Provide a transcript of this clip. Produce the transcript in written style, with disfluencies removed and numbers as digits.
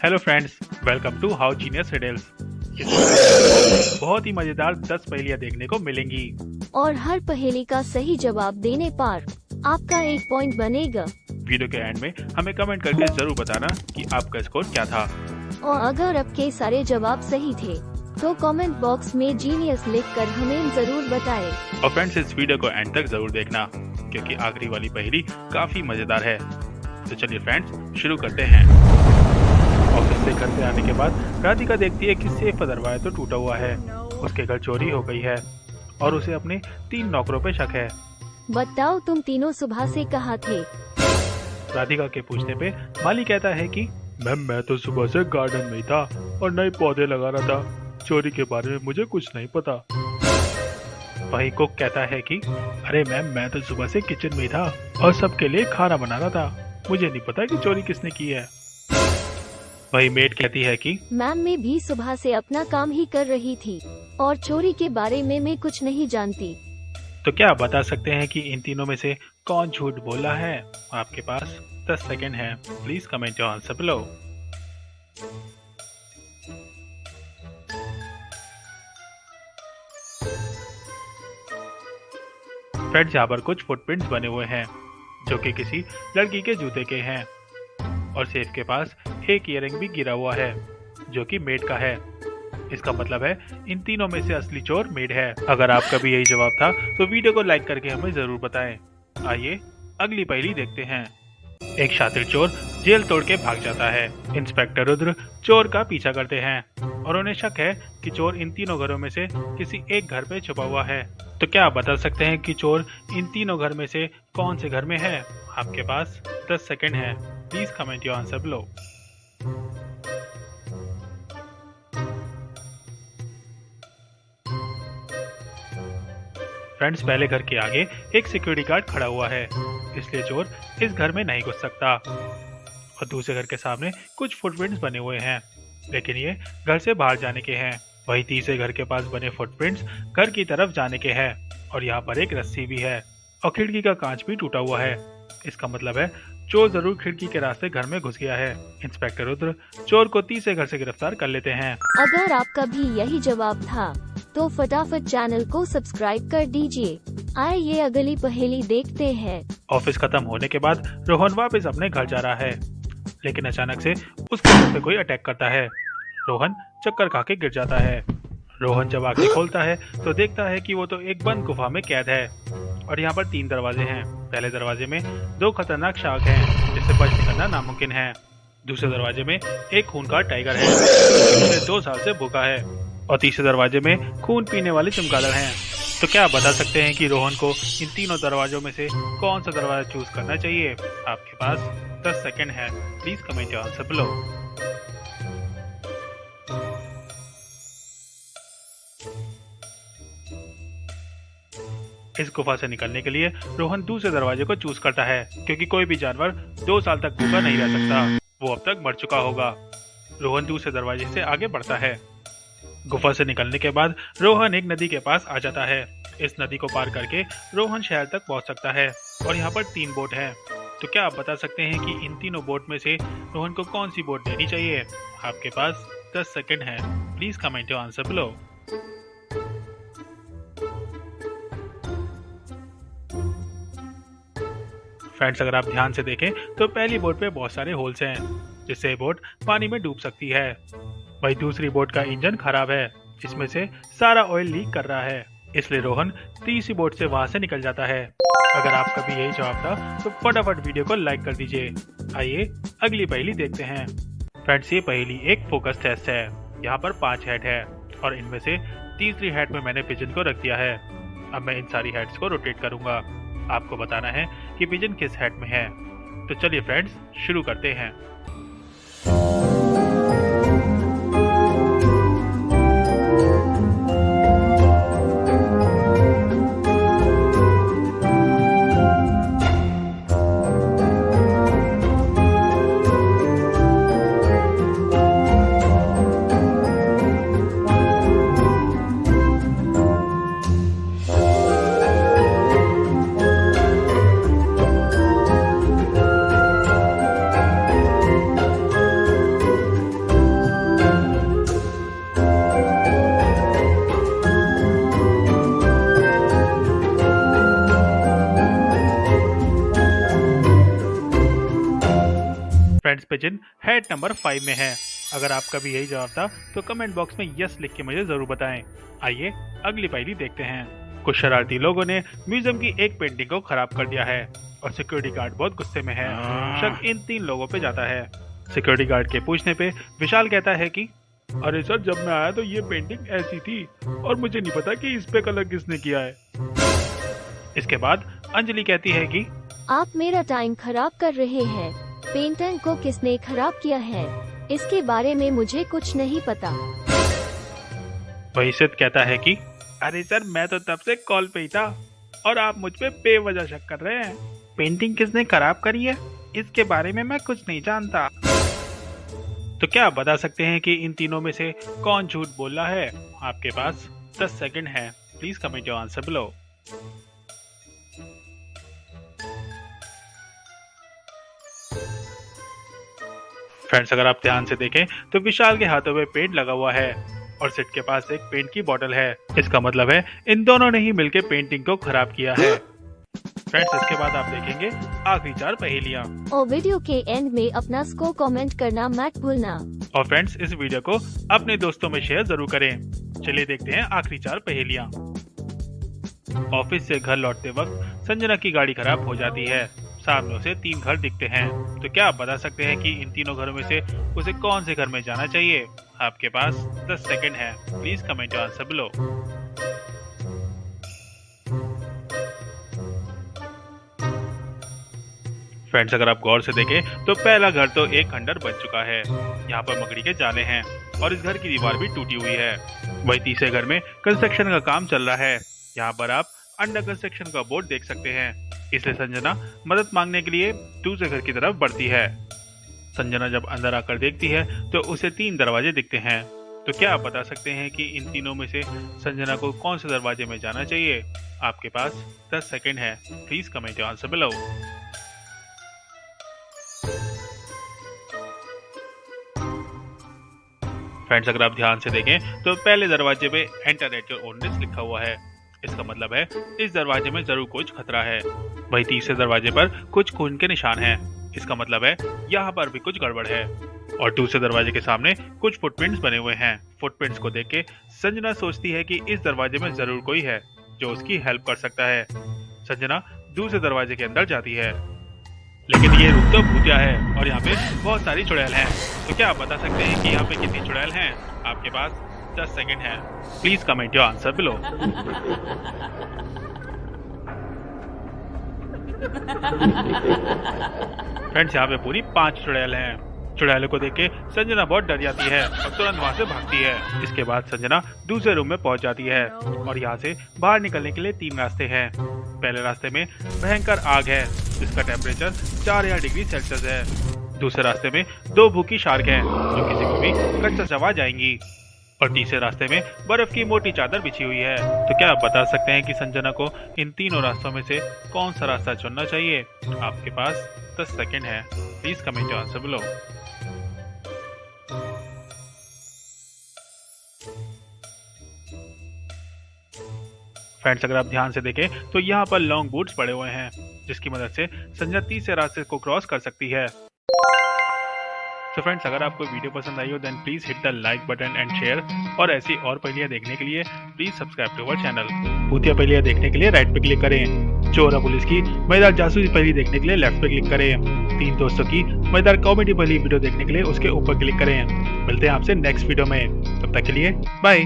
Hello friends, welcome to how genius riddles. इस बहुत ही मजेदार 10 पहेलियां देखने को मिलेंगी और हर पहेली का सही जवाब देने पर आपका 1 पॉइंट बनेगा। वीडियो के एंड में हमें कमेंट करके जरूर बताना कि आपका स्कोर क्या था। और अगर आपके सारे जवाब सही थे तो कमेंट बॉक्स में जीनियस लिखकर हमें जरूर बताएं। और फ्रेंड्स, इस वीडियो को एंड तक जरूर देखना क्योंकि आखिरी वाली पहेली काफी मजेदार है। तो चलिए फ्रेंड्स, शुरू करते हैं। ऑफिस से घर पे आने के बाद राधिका देखती है कि सेफ का दरवाजा तो टूटा हुआ है। उसके घर चोरी हो गई है और उसे अपने 3 नौकरों पे शक है। बताओ, तुम तीनों सुबह से कहाँ थे? राधिका के पूछने पे माली कहता है कि मैम, मैं तो सुबह से गार्डन में ही था और नए पौधे लगा रहा था। चोरी के बारे में मुझे कुछ नहीं पता। वही कुक कहता है कि अरे मैम, मैं तो सुबह से किचन में ही था और सबके लिए खाना बना रहा था। मुझे नहीं पता कि चोरी किसने की है। वही मेड कहती है कि मैम, मैं भी सुबह से अपना काम ही कर रही थी और चोरी के बारे में मैं कुछ नहीं जानती। तो क्या आप बता सकते हैं कि इन तीनों में से कौन झूठ बोला है? आपके पास 10 सेकंड है। Please comment your answer below. Friends, यहाँ पर कुछ फुटप्रिंट्स बने हुए हैं जो कि किसी लड़की के जूते के हैं और सेफ के पास एक ईयरिंग भी गिरा हुआ है जो कि मेड का है। इसका मतलब है इन तीनों में से असली चोर मेड है। अगर आपका भी यही जवाब था तो वीडियो को लाइक करके हमें जरूर बताएं। आइए अगली पहेली देखते हैं। एक शातिर चोर जेल तोड़ के भाग जाता है। इंस्पेक्टर रुद्र चोर का पीछा करते हैं और उन्हें शक है कि चोर इन तीनों घरों में से किसी एक घर पे छुपा हुआ है। तो क्या आप बता सकते हैं कि चोर इन तीनों घर में से कौन से घर में है? आपके पास 10 सेकंड है। Please comment your answer below. Friends, पहले घर के आगे एक सिक्योरिटी गार्ड खड़ा हुआ है, इसलिए चोर इस घर में नहीं घुस सकता। और दूसरे घर के सामने कुछ फुटप्रिंट्स बने हुए हैं, लेकिन ये घर से बाहर जाने के हैं। वही तीसरे घर के पास बने फुटप्रिंट्स घर की तरफ जाने के हैं और यहाँ पर एक रस्सी भी है और खिड़की का कांच भी टूटा हुआ है। इसका मतलब है चोर जरूर खिड़की के रास्ते घर में घुस गया है। इंस्पेक्टर रुद्र चोर को तीसरे घर से गिरफ्तार कर लेते हैं। अगर आपका भी यही जवाब था तो फटाफट चैनल को सब्सक्राइब कर दीजिए। आइए अगली पहेली देखते हैं। ऑफिस खत्म होने के बाद रोहन वापस अपने घर जा रहा है, लेकिन अचानक से उसके घर पे कोई अटैक करता है। रोहन चक्कर खा के गिर जाता है। रोहन जब आंखें खोलता है तो देखता है कि वो तो एक बंद गुफा में कैद है और यहाँ पर 3 दरवाजे हैं। पहले दरवाजे में 2 खतरनाक शार्क हैं जिससे बच निकलना नामुमकिन है। दूसरे दरवाजे में एक खूंखार टाइगर है जो 2 साल से भूखा है और तीसरे दरवाजे में खून पीने वाले चमगादड़ हैं। तो क्या आप बता सकते हैं कि रोहन को इन तीनों दरवाजों में से कौन सा दरवाजा चूज करना चाहिए? आपके पास 10 सेकंड है। Please comment your answer below. इस गुफा से निकलने के लिए रोहन दूसरे दरवाजे को चूज करता है क्योंकि कोई भी जानवर 2 साल तक भूखा नहीं रह सकता। वो अब तक मर चुका होगा। रोहन दूसरे दरवाजे से आगे बढ़ता है। गुफा से निकलने के बाद रोहन एक नदी के पास आ जाता है। इस नदी को पार करके रोहन शहर तक पहुंच सकता है और यहाँ पर 3 बोट हैं। तो क्या आप बता सकते हैं कि इन तीनों बोट में से रोहन को कौन सी बोट लेनी चाहिए? आपके पास 10 सेकंड है। Please comment your answer below. Friends, अगर आप ध्यान से देखें तो पहली बोट पे बहुत सारे होल्स हैं जिससे ये बोट पानी में डूब सकती है। वही दूसरी बोट का इंजन खराब है जिसमें से सारा ऑयल लीक कर रहा है, इसलिए रोहन तीसरी बोट से वहां से निकल जाता है। अगर आपका भी यही जवाब था तो फटाफट वीडियो को लाइक कर दीजिए। आइए अगली पहेली देखते हैं। फ्रेंड्स, ये पहेली एक फोकस टेस्ट है। यहाँ पर 5 हेड है और इनमें से तीसरी हेड में मैंने पिजन को रख दिया है। अब मैं इन सारी हेड्स को रोटेट करूंगा। आपको बताना है कि पिजन किस हेड में है। तो चलिए फ्रेंड्स, शुरू करते हैं। पे चिन्ह हेड नंबर 5 में है। अगर आपका भी यही जवाब था तो कमेंट बॉक्स में यस लिख के मुझे जरूर बताएं। आइए अगली पहेली देखते हैं। कुछ शरारती लोगों ने म्यूजियम की एक पेंटिंग को खराब कर दिया है और सिक्योरिटी गार्ड बहुत गुस्से में है। शक इन 3 लोगों पे जाता है। सिक्योरिटी गार्ड के पूछने पे विशाल कहता है कि अरे सर, जब मैं आया तो ये पेंटिंग ऐसी थी और मुझे नहीं पता कि इस पे कलर किसने किया है। इसके बाद अंजलि कहती है कि आप मेरा टाइम खराब कर रहे हैं। पेंटिंग को किसने खराब किया है इसके बारे में मुझे कुछ नहीं पता। वही सिद्ध कहता है कि अरे सर, मैं तो तब से कॉल पे ही था और आप मुझ पे बेवजह शक कर रहे हैं। पेंटिंग किसने खराब करी है इसके बारे में मैं कुछ नहीं जानता। तो क्या आप बता सकते हैं कि इन तीनों में से कौन झूठ बोल रहा है? आपके पास 10 सेकंड है। Please comment your answer below. Friends, अगर आप ध्यान से देखें तो विशाल के हाथों में पेंट लगा हुआ है और सिड के पास एक पेंट की बोतल है। इसका मतलब है इन दोनों ने ही मिलकर पेंटिंग को खराब किया है। फ्रेंड्स, इसके बाद आप देखेंगे आखिरी 4 पहेलियां। और वीडियो के एंड में अपना स्कोर कमेंट करना मत भूलना। और फ्रेंड्स, इस वीडियो को अपने दोस्तों में शेयर जरूर करें। चलिए देखते हैं आखिरी 4 पहेलियां। ऑफिस से घर लौटते वक्त संजना की गाड़ी खराब हो जाती है। सामने उसे 3 घर दिखते हैं। तो क्या आप बता सकते हैं कि इन तीनों घरों में से उसे कौन से घर में जाना चाहिए? आपके पास 10 सेकंड है। Please comment your answer below. Friends, अगर आप गौर से देखें तो पहला घर तो एक खंडर बन चुका है। यहाँ पर मकड़ी के जाले हैं और इस घर की दीवार भी टूटी हुई है। वही तीसरे घर में कंस्ट्रक्शन का काम चल रहा है। यहाँ पर आप अंडर कंस्ट्रक्शन का बोर्ड देख सकते हैं। इसलिए संजना मदद मांगने के लिए दूसरे घर की तरफ बढ़ती है। संजना जब अंदर आकर देखती है तो उसे 3 दरवाजे दिखते हैं। तो क्या आप बता सकते हैं कि इन तीनों में से संजना को कौन से दरवाजे में जाना चाहिए? आपके पास 10 सेकंड है। Please comment your answer below. Friends, अगर आप ध्यान से देखें तो पहले दरवाजे पे enter at your own risk लिखा हुआ है। इसका मतलब है इस दरवाजे में जरूर कुछ खतरा है। वही तीसरे दरवाजे पर कुछ खून के निशान हैं। इसका मतलब है यहाँ पर भी कुछ गड़बड़ है। और दूसरे दरवाजे के सामने कुछ फुटप्रिंट्स बने हुए हैं। फुटप्रिंट्स को देख के संजना सोचती है कि इस दरवाजे में जरूर कोई है जो उसकी हेल्प कर सकता है। संजना दूसरे दरवाजे के अंदर जाती है, लेकिन ये रूम तो भूतिया है और यहाँ पे बहुत सारी चुड़ैल हैं। तो क्या आप बता सकते हैं कि यहाँ पे कितनी चुड़ैल हैं? आपके पास 10 सेकंड है। Please comment your answer below. Friends, यहाँ पे पूरी 5 चुड़ैल हैं। चुड़ैलों को देख के संजना बहुत डर जाती है और तुरंत वहाँ से भागती है। इसके बाद संजना दूसरे रूम में पहुंच जाती है और यहाँ से बाहर निकलने के लिए 3 रास्ते हैं। पहले रास्ते में भयंकर आग है जिसका टेम्परेचर 4000 डिग्री सेल्सियस है। दूसरे रास्ते में 2 भूखी शार्क हैं जो किसी को भी कच्चा चबा जाएंगी। और तीसरे रास्ते में बर्फ की मोटी चादर बिछी हुई है। तो क्या आप बता सकते हैं कि संजना को इन तीनों रास्तों में से कौन सा रास्ता चुनना चाहिए? आपके पास 10 सेकंड है। Please comment your answer below. Friends, अगर आप ध्यान से देखें तो यहाँ पर लॉन्ग बूट्स पड़े हुए हैं जिसकी मदद से संजना तीसरे रास्ते को क्रॉस कर सकती है। तो फ्रेंड्स, अगर आपको वीडियो पसंद आई हो then please hit the like button and share. और ऐसी और पहेलियां देखने के लिए please subscribe to our channel. भूतिया पहेलियां देखने के लिए राइट पे क्लिक करें। चोर और पुलिस की मजेदार जासूसी पहेली देखने के लिए लेफ्ट पे क्लिक करें। 3 दोस्तों की मजेदार कॉमेडी पहेली वीडियो देखने के लिए उसके ऊपर क्लिक करें। मिलते हैं आपसे नेक्स्ट वीडियो में। तब तक के लिए बाय।